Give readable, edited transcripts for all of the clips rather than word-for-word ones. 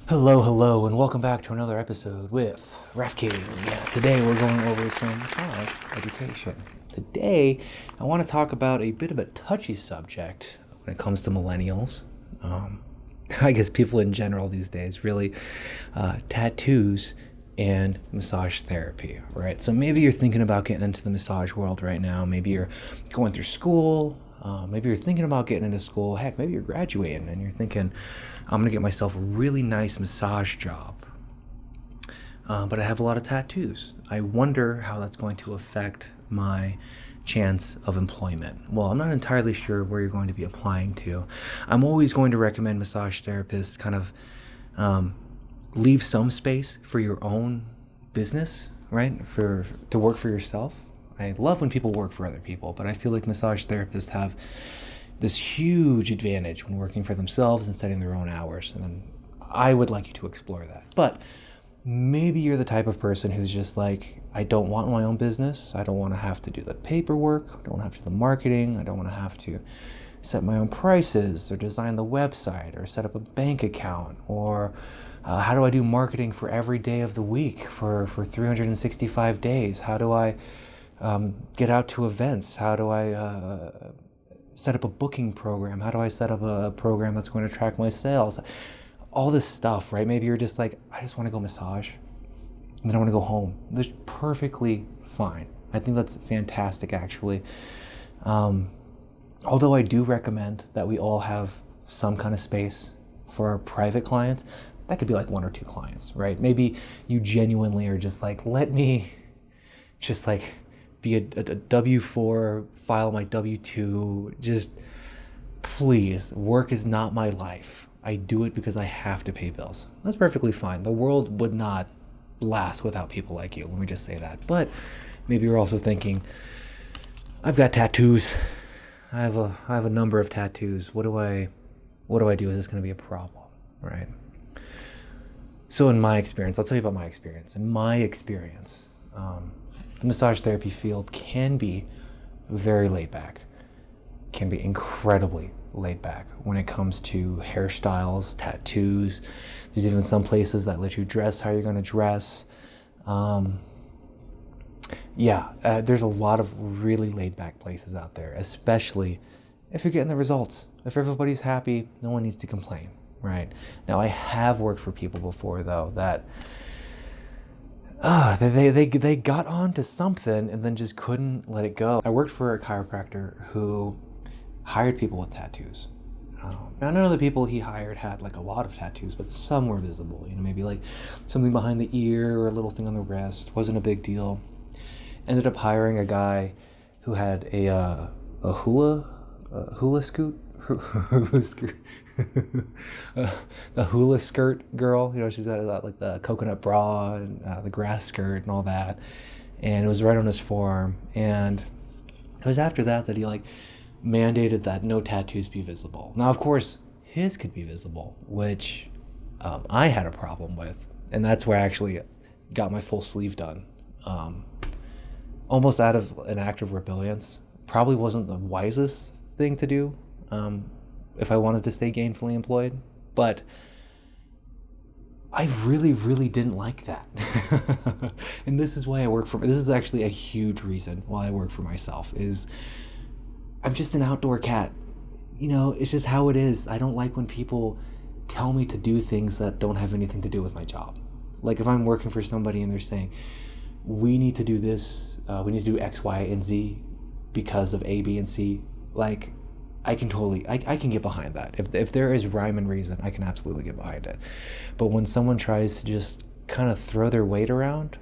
Hello, and welcome back to another episode with Ref King. Yeah, today we're going over some massage education. Today, I want to talk about a bit of a touchy subject when it comes to millennials. I guess people in general these days, really, tattoos and massage therapy, right? So maybe you're thinking about getting into the massage world right now. Maybe you're going through school. Maybe you're thinking about getting into school. Heck, maybe you're graduating and you're thinking, I'm going to get myself a really nice massage job. But I have a lot of tattoos. I wonder how that's going to affect my chance of employment. Well, I'm not entirely sure where you're going to be applying to. I'm always going to recommend massage therapists kind of leave some space for your own business, right? To work for yourself. I love when people work for other people, but I feel like massage therapists have this huge advantage when working for themselves and setting their own hours. And I would like you to explore that. But maybe you're the type of person who's just like, I don't want my own business. I don't want to have to do the paperwork. I don't want to have to do the marketing. I don't want to have to set my own prices or design the website or set up a bank account or how do I do marketing for every day of the week for 365 days? How do I get out to events? How do I set up a booking program? How do I set up a program that's going to track my sales? All this stuff, right? Maybe you're just like, I just want to go massage and then I want to go home. That's perfectly fine. I think that's fantastic, actually. Although I do recommend that we all have some kind of space for our private clients. That could be like one or two clients, right? Maybe you genuinely are just like, let me just like be a W-4, file my W-2, just please, work is not my life. I do it because I have to pay bills. That's perfectly fine. The world would not last without people like you. Let me just say that. But maybe you're also thinking, I've got tattoos. I have a number of tattoos. What do I do? Is this going to be a problem, right? So in my experience, I'll tell you about my experience. In my experience, the massage therapy field can be very laid back, can be incredibly laid back when it comes to hairstyles, tattoos. There's even some places that let you dress how you're going to dress. There's a lot of really laid back places out there, especially if you're getting the results. If everybody's happy, no one needs to complain, right? Now, I have worked for people before, though, that they got onto something and then just couldn't let it go. I worked for a chiropractor who hired people with tattoos. Now, none of the people he hired had like a lot of tattoos, but some were visible. Maybe like something behind the ear or a little thing on the wrist. Wasn't a big deal. Ended up hiring a guy who had a hula skirt, the hula skirt girl. She's got like the coconut bra and the grass skirt and all that. And it was right on his forearm. And it was after that he like mandated that no tattoos be visible. Now, of course, his could be visible, which I had a problem with. And that's where I actually got my full sleeve done. Almost out of an act of rebellion. Probably wasn't the wisest thing to do if I wanted to stay gainfully employed. But I really, really didn't like that. And this is why I work for... This is actually a huge reason why I work for myself, is I'm just an outdoor cat. It's just how it is. I don't like when people tell me to do things that don't have anything to do with my job. Like if I'm working for somebody and they're saying, we need to do this, we need to do X, Y, and Z because of A, B, and C. Like, I can get behind that. If there is rhyme and reason, I can absolutely get behind it. But when someone tries to just kind of throw their weight around,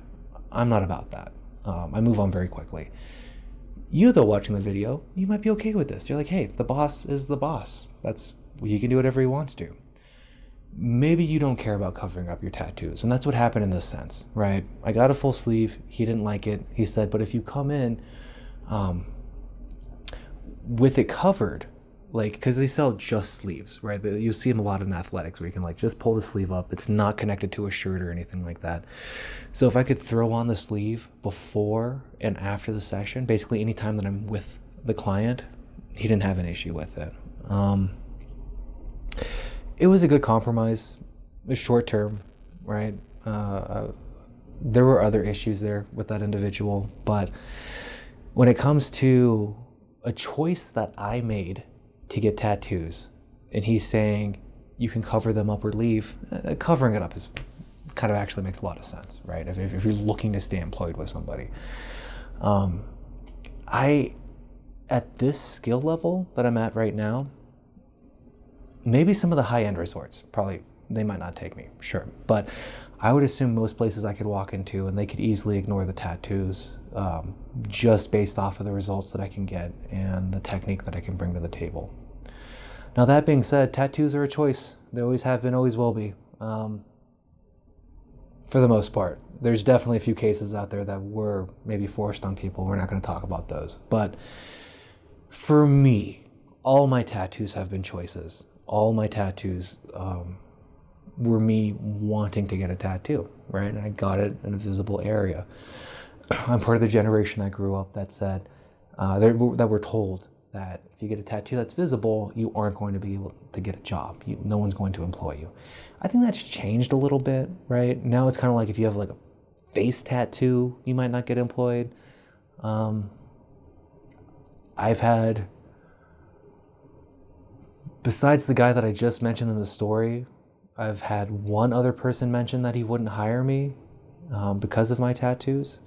I'm not about that. I move on very quickly. You, though, watching the video, you might be okay with this. You're like, hey, the boss is the boss. He can do whatever he wants to. Maybe you don't care about covering up your tattoos. And that's what happened in this sense, right? I got a full sleeve. He didn't like it. He said, but if you come in with it covered, like, because they sell just sleeves, right? You see them a lot in athletics where you can like just pull the sleeve up. It's not connected to a shirt or anything like that. So if I could throw on the sleeve before and after the session, basically anytime that I'm with the client, he didn't have an issue with it. It was a good compromise. short term, right? There were other issues there with that individual, but when it comes to a choice that I made to get tattoos, and he's saying you can cover them up or leave, covering it up is kind of actually makes a lot of sense, right? If you're looking to stay employed with somebody, I at this skill level that I'm at right now, maybe some of the high end resorts probably they might not take me, sure, but I would assume most places I could walk into and they could easily ignore the tattoos, just based off of the results that I can get and the technique that I can bring to the table. Now, that being said, tattoos are a choice. They always have been, always will be, for the most part. There's definitely a few cases out there that were maybe forced on people. We're not going to talk about those. But for me, all my tattoos have been choices. All my tattoos were me wanting to get a tattoo, right? And I got it in a visible area. I'm part of the generation that grew up that said, that were told that if you get a tattoo that's visible, you aren't going to be able to get a job. No one's going to employ you. I think that's changed a little bit, right? Now it's kind of like if you have like a face tattoo, you might not get employed. I've had, besides the guy that I just mentioned in the story, I've had one other person mention that he wouldn't hire me because of my tattoos.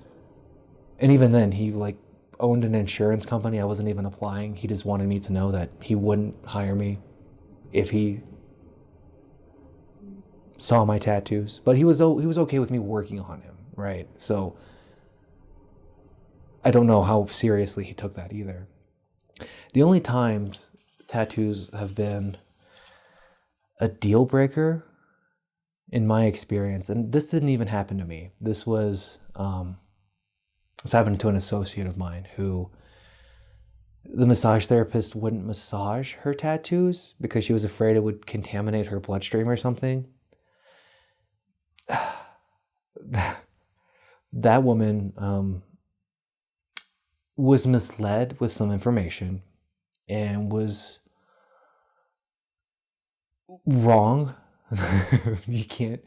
And even then, he like owned an insurance company. I wasn't even applying. He just wanted me to know that he wouldn't hire me if he saw my tattoos. But he was okay with me working on him, right? So I don't know how seriously he took that either. The only times tattoos have been a deal breaker in my experience, and this didn't even happen to me. This happened to an associate of mine who the massage therapist wouldn't massage her tattoos because she was afraid it would contaminate her bloodstream or something. That woman was misled with some information and was wrong. You're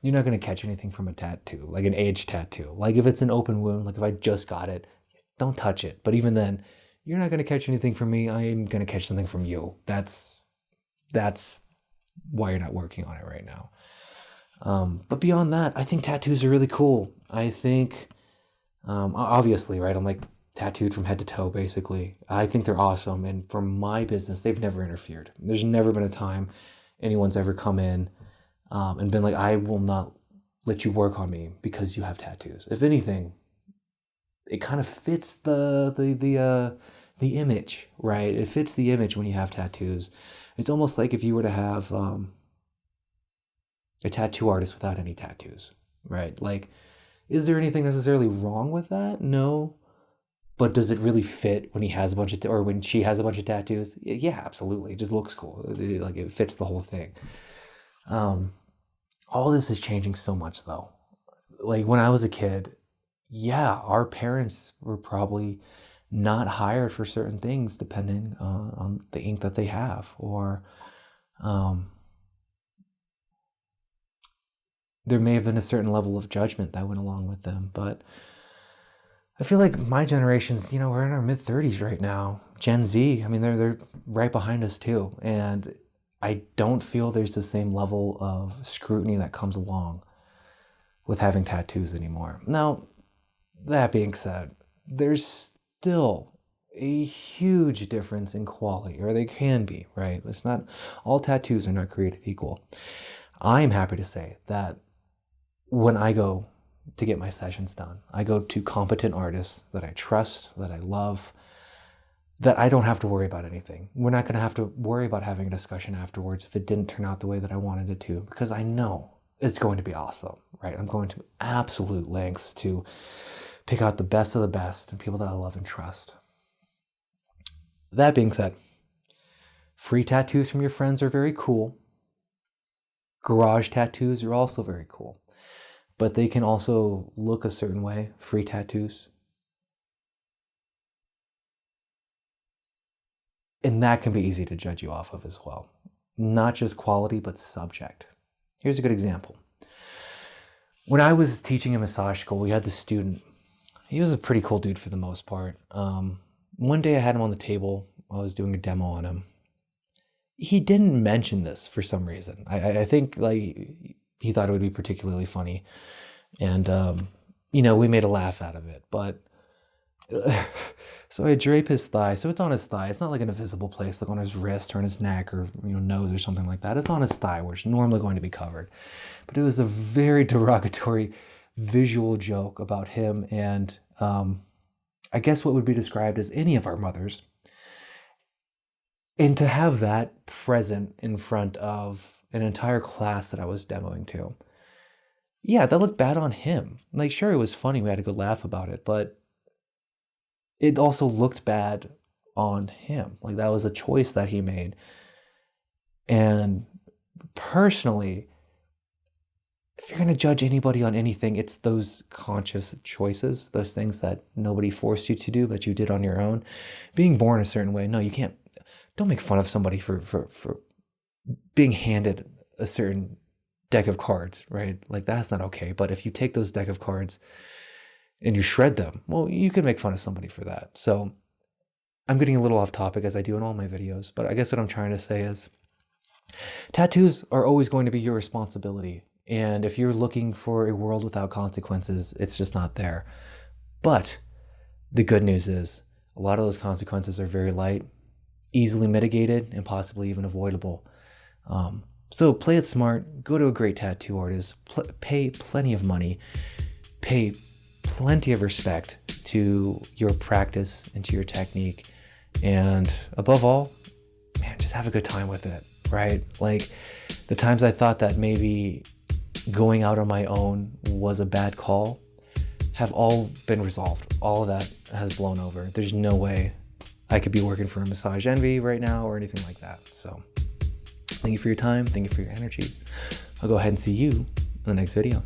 not going to catch anything from a tattoo, like an age tattoo. Like if it's an open wound, like if I just got it, don't touch it. But even then, you're not going to catch anything from me. I am going to catch something from you. That's why you're not working on it right now. But beyond that, I think tattoos are really cool. I think, obviously, right, I'm like tattooed from head to toe, basically. I think they're awesome. And for my business, they've never interfered. There's never been a time anyone's ever come in and been like, I will not let you work on me because you have tattoos. If anything, it kind of fits the image, right? It fits the image when you have tattoos. It's almost like if you were to have a tattoo artist without any tattoos, right? Like, is there anything necessarily wrong with that? No. But does it really fit when he has a bunch of, or when she has a bunch of tattoos? Yeah, absolutely. It just looks cool. Like it fits the whole thing. All this is changing so much though. Like when I was a kid, yeah, our parents were probably not hired for certain things depending on the ink that they have, or there may have been a certain level of judgment that went along with them. But I feel like my generation's, we're in our mid 30s right now. Gen Z, I mean, they're right behind us too. And I don't feel there's the same level of scrutiny that comes along with having tattoos anymore. Now, that being said, there's still a huge difference in quality, or they can be, right? It's not, all tattoos are not created equal. I'm happy to say that when I go to get my sessions done, I go to competent artists that I trust, that I love, that I don't have to worry about anything. We're not going to have to worry about having a discussion afterwards if it didn't turn out the way that I wanted it to, because I know it's going to be awesome, right? I'm going to absolute lengths to pick out the best of the best and people that I love and trust. That being said, free tattoos from your friends are very cool. Garage tattoos are also very cool, but they can also look a certain way, free tattoos. And that can be easy to judge you off of as well. Not just quality, but subject. Here's a good example. When I was teaching in massage school, we had this student. He was a pretty cool dude for the most part. One day I had him on the table. I was doing a demo on him. He didn't mention this for some reason. I think like he thought it would be particularly funny. And, we made a laugh out of it. But so I drape his thigh. So it's on his thigh. It's not like in a visible place, like on his wrist or on his neck or nose or something like that. It's on his thigh, where it's normally going to be covered. But it was a very derogatory visual joke about him and I guess what would be described as any of our mothers. And to have that present in front of an entire class that I was demoing to, yeah, that looked bad on him. Like, sure, it was funny. We had a good laugh about it, but it also looked bad on him. Like, that was a choice that he made. And personally, if you're going to judge anybody on anything, it's those conscious choices, those things that nobody forced you to do, but you did on your own. Being born a certain way, no, you can't. Don't make fun of somebody for being handed a certain deck of cards, right? Like, that's not okay. But if you take those deck of cards and you shred them, well, you can make fun of somebody for that. So I'm getting a little off topic, as I do in all my videos, but I guess what I'm trying to say is tattoos are always going to be your responsibility. And if you're looking for a world without consequences, it's just not there. But the good news is a lot of those consequences are very light, easily mitigated, and possibly even avoidable. So play it smart, go to a great tattoo artist, pay plenty of money, pay plenty of respect to your practice and to your technique. And above all, man, just have a good time with it, right? Like, the times I thought that maybe going out on my own was a bad call have all been resolved. All of that has blown over. There's no way I could be working for a Massage Envy right now or anything like that. So thank you for your time. Thank you for your energy. I'll go ahead and see you in the next video.